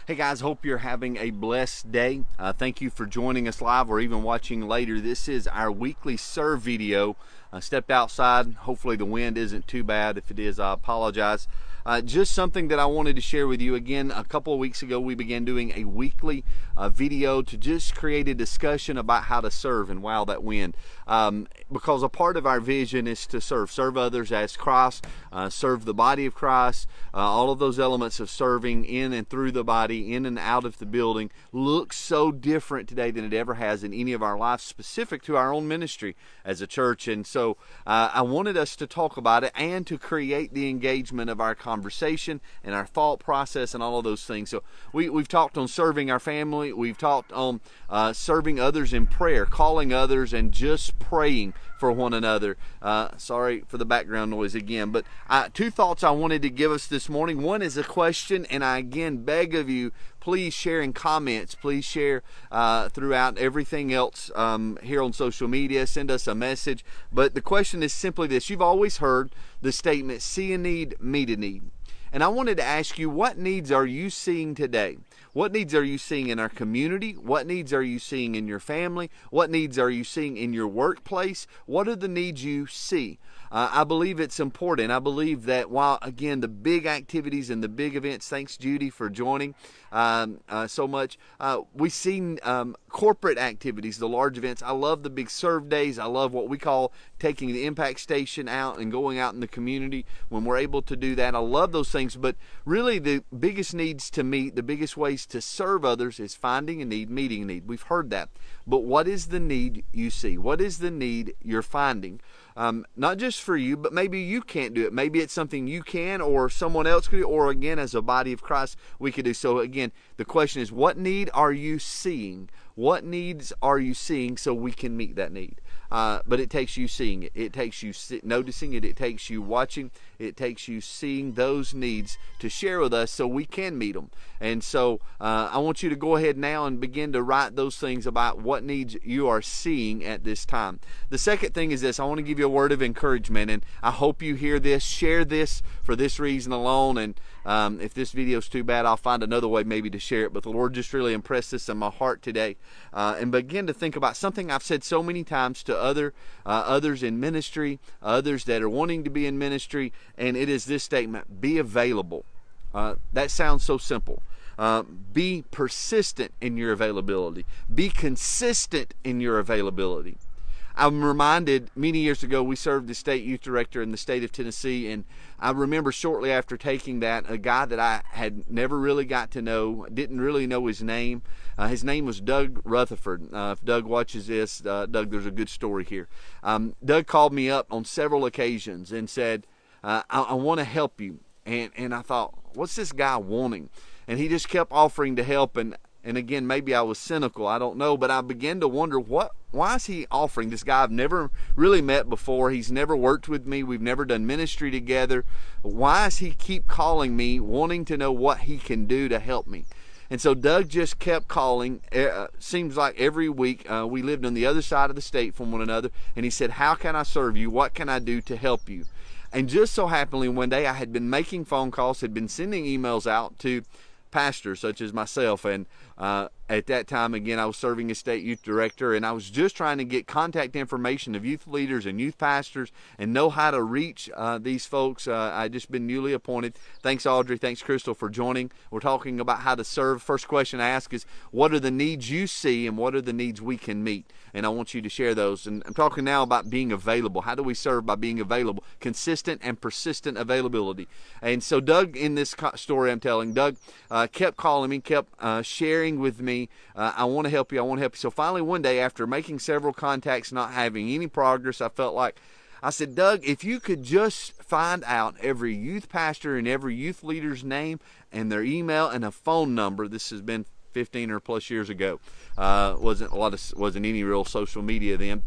Hey guys, hope you're having a blessed day. Thank you for joining us live or even watching later. This is our weekly serve video. I stepped outside. Hopefully the wind isn't too bad. If it is, I apologize. Just something that I wanted to share with you. Again, a couple of weeks ago we began doing a weekly video to just create a discussion about how to serve. And wow, that wind. Because a part of our vision is to serve others as Christ, serve the body of Christ. All of those elements of serving in and through the body, in and out of the building, looks so different today than it ever has in any of our lives, specific to our own ministry as a church. And so I wanted us to talk about it and to create the engagement of our conversation and our thought process and all of those things. So we've talked on serving our family. We've talked on serving others in prayer, calling others and just praying for one another. Sorry for the background noise again, but two thoughts I wanted to give us this morning. One is a question, and I again beg of you, please share in comments. Please share throughout everything else here on social media. Send us a message. But the question is simply this. You've always heard the statement, see a need, meet a need. And I wanted to ask you, what needs are you seeing today? What needs are you seeing in our community? What needs are you seeing in your family? What needs are you seeing in your workplace? What are the needs you see? I believe it's important. I believe that while, again, the big activities and the big events, thanks Judy for joining so much, we've seen corporate activities, the large events. I love the big serve days. I love what we call taking the impact station out and going out in the community when we're able to do that. I love those things, but really the biggest needs to meet, the biggest ways to serve others is finding a need, meeting a need. We've heard that. But what is the need you see? What is the need you're finding? Not just for you, but maybe you can't do it. Maybe it's something you can or someone else could do, or again, as a body of Christ, we could do. So again, the question is, what need are you seeing? What needs are you seeing so we can meet that need? But it takes you seeing it. It takes you noticing it. It takes you watching. It takes you seeing those needs to share with us so we can meet them. And so I want you to go ahead now and begin to write those things about what needs you are seeing at this time. The second thing is this. I want to give you a word of encouragement, and I hope you hear this. Share this for this reason alone. And if this video is too bad, I'll find another way maybe to share it. But the Lord just really impressed this in my heart today. And begin to think about something I've said so many times to others in ministry, others that are wanting to be in ministry, and it is this statement: be available. That sounds so simple. Be persistent in your availability. Be consistent in your availability. I'm reminded many years ago, we served as state youth director in the state of Tennessee, and I remember shortly after taking that, a guy that I had never really got to know, didn't really know his name. His name was Doug Rutherford. If Doug watches this, Doug, there's a good story here. Doug called me up on several occasions and said, I want to help you. And I thought, what's this guy wanting? And he just kept offering to help, and again, maybe I was cynical, I don't know, but I began to wonder, why is he offering? This guy I've never really met before. He's never worked with me. We've never done ministry together. Why does he keep calling me, wanting to know what he can do to help me? And so Doug just kept calling. Seems like every week. We lived on the other side of the state from one another. And he said, how can I serve you? What can I do to help you? And just so happenly one day I had been making phone calls, had been sending emails out to pastors such as myself, and at that time, again, I was serving as state youth director, and I was just trying to get contact information of youth leaders and youth pastors and know how to reach these folks. I'd just been newly appointed. Thanks, Audrey. Thanks, Crystal, for joining. We're talking about how to serve. First question I ask is, what are the needs you see and what are the needs we can meet? And I want you to share those. And I'm talking now about being available. How do we serve? By being available. Consistent and persistent availability. And so Doug, in this story I'm telling, Doug kept calling me, kept sharing with me, I want to help you, I want to help you. So finally one day, after making several contacts, not having any progress, I felt like, I said, Doug, if you could just find out every youth pastor and every youth leader's name and their email and a phone number. This has been 15 or plus years ago. Wasn't any real social media then.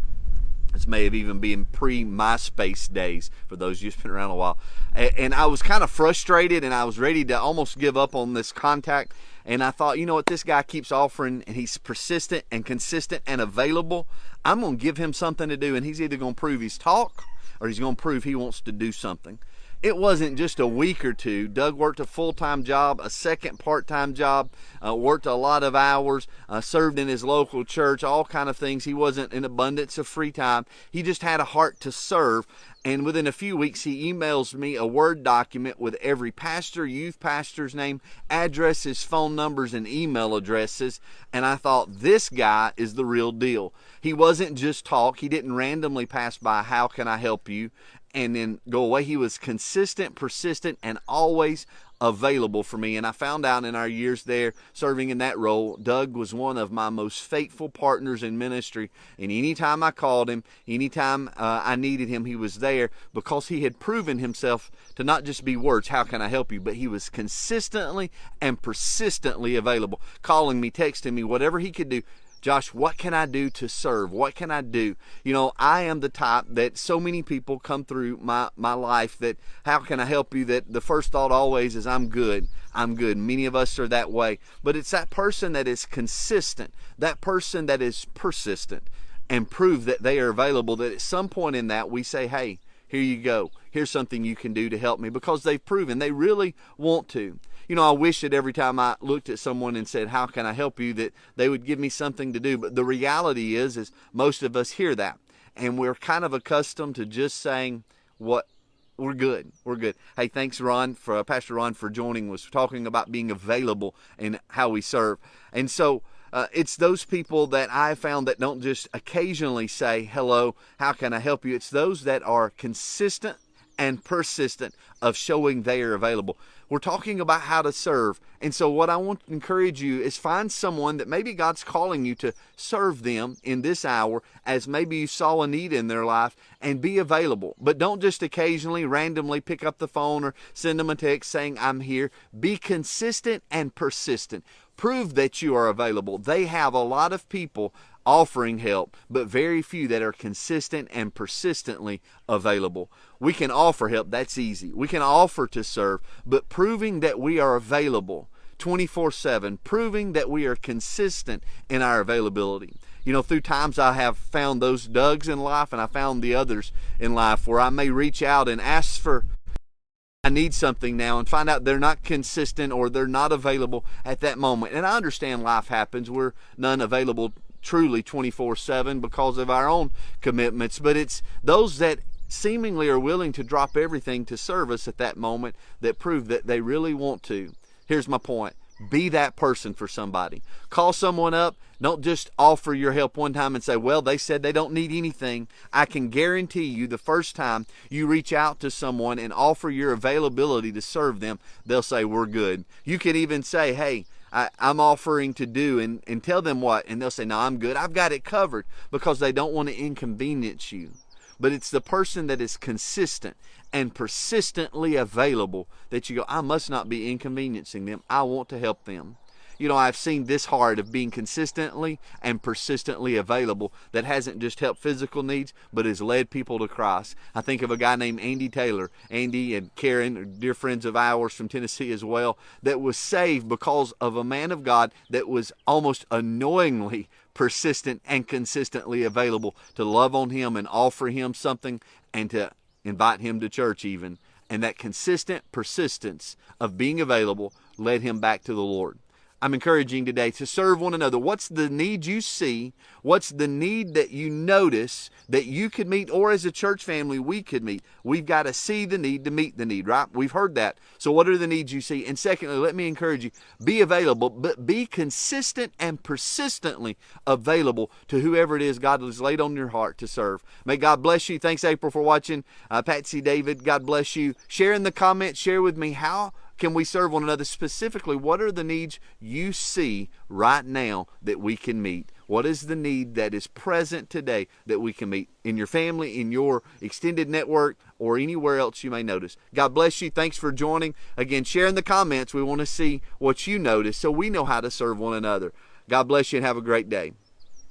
This may have even been pre-MySpace days for those of you who've been around a while. And I was kind of frustrated, and I was ready to almost give up on this contact. And I thought, you know what, this guy keeps offering, and he's persistent and consistent and available. I'm going to give him something to do, and he's either going to prove he's talk or he's going to prove he wants to do something. it wasn't just a week or two. Doug worked a full-time job, a second part-time job, worked a lot of hours, served in his local church, all kind of things. He wasn't in abundance of free time. He just had a heart to serve. And within a few weeks, he emails me a Word document with every pastor, youth pastor's name, addresses, phone numbers, and email addresses. And I thought, this guy is the real deal. He wasn't just talk. He didn't randomly pass by, how can I help you, and then go away. He was consistent, persistent, and always available for me. And I found out in our years there serving in that role, Doug was one of my most faithful partners in ministry. And anytime I called him, anytime I needed him, he was there, because he had proven himself to not just be words, how can I help you, but he was consistently and persistently available, calling me, texting me, whatever he could do. Josh, what can I do to serve? What can I do? You know, I am the type that so many people come through my life that, how can I help you? That the first thought always is, I'm good. I'm good. Many of us are that way. But it's that person that is consistent, that person that is persistent, and prove that they are available, that at some point in that we say, hey, here you go. Here's something you can do to help me, because they've proven they really want to. You know, I wish that every time I looked at someone and said, how can I help you, that they would give me something to do. But the reality is most of us hear that, and we're kind of accustomed to just saying, what, we're good. We're good. Hey, thanks, Ron, for Pastor Ron, for joining. Was talking about being available and how we serve. And so it's those people that I found that don't just occasionally say, hello, how can I help you? It's those that are consistent and persistent of showing they are available. We're talking about how to serve. And so what I want to encourage you is, find someone that maybe God's calling you to serve them in this hour, as maybe you saw a need in their life, and be available. But don't just occasionally, randomly pick up the phone or send them a text saying, I'm here. Be consistent and persistent. Prove that you are available. They have a lot of people offering help, but very few that are consistent and persistently available. We can offer help, that's easy. We can offer to serve, but proving that we are available 24/7, proving that we are consistent in our availability. You know, through times I have found those Dougs in life, and I found the others in life where I may reach out and ask for, I need something now, and find out they're not consistent or they're not available at that moment. And I understand life happens. We're none available truly 24/7 because of our own commitments, but it's those that seemingly are willing to drop everything to serve us at that moment that prove that they really want to. Here's my point. Be that person for somebody. Call someone up. Don't just offer your help one time and say, well, they said they don't need anything. I can guarantee you the first time you reach out to someone and offer your availability to serve them, they'll say, we're good. You could even say, hey, I'm offering to do, and tell them what, and they'll say, no, I'm good. I've got it covered, because they don't want to inconvenience you. But it's the person that is consistent and persistently available that you go, I must not be inconveniencing them. I want to help them. You know, I've seen this heart of being consistently and persistently available that hasn't just helped physical needs, but has led people to Christ. I think of a guy named Andy Taylor. Andy and Karen, dear friends of ours from Tennessee as well, that was saved because of a man of God that was almost annoyingly persistent and consistently available to love on him and offer him something and to invite him to church even. And that consistent persistence of being available led him back to the Lord. I'm encouraging today to serve one another. What's the need you see? What's the need that you notice that you could meet, or as a church family we could meet? We've got to see the need to meet the need, right? We've heard that. So what are the needs you see? And secondly, let me encourage you, be available, but be consistent and persistently available to whoever it is God has laid on your heart to serve. May God bless you. Thanks, April, for watching. Patsy, David, God bless you. Share in the comments. Share with me, how can we serve one another? Specifically, what are the needs you see right now that we can meet? What is the need that is present today that we can meet in your family, in your extended network, or anywhere else you may notice? God bless you. Thanks for joining. Again, share in the comments. We want to see what you notice so we know how to serve one another. God bless you and have a great day.